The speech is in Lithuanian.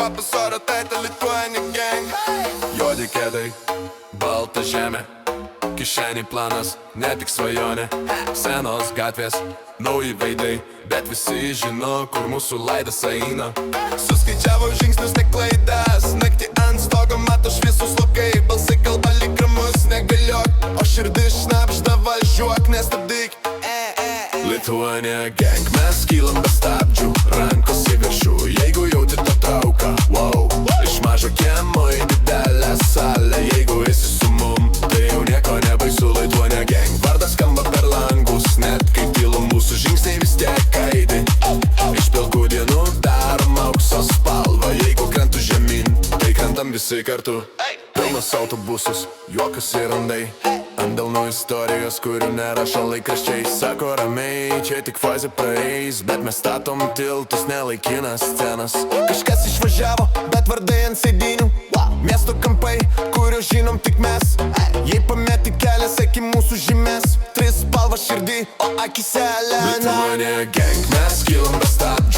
papas oro, tai ta Lituania gang. Juodi kėdai, balta žemė, kišenį planas, ne tik svajonė. Senos gatvės, nauji veidai, bet visi žino, kur mūsų laidas eina. Suskaičiavo žingsnius, ne klaidas, naktį ant stogo mato šviesus laukai. Balsai kalba lyg ramus, negaliok, o širdis šnabžda, važiuok, nestabdyk. Lituania gang, mes kylam be stabdžių, rankos į viršų, jeigu jauti tą trauką, wow. Iš mažo kiemo į didelę salę, jeigu esi su mum, tai jau nieko nebaisu. Lituania gang, vardas skamba per langus, net kai tylu mūsų žingsniai vis tiek aidi. Iš pilkų dienų darom aukso spalvą, jeigu krentu žemyn, tai krentam visi kartu. Pilnas autobusus, juokas ir randai, ant delnų istorijos, kurių nerašo laikraščiai. Sako ramiai, čia tik fazė praeis, bet mes statom tiltus, nelaikinas scenas. Kažkas išvažiavo, bet vardai ant sėdinių, miesto kampai, kurių žinom tik mes. Jei pameti kelią, seki mūsų žymės, tris spalvas širdį, o akise lena. Lituania gang, mes kylam be stabdžių,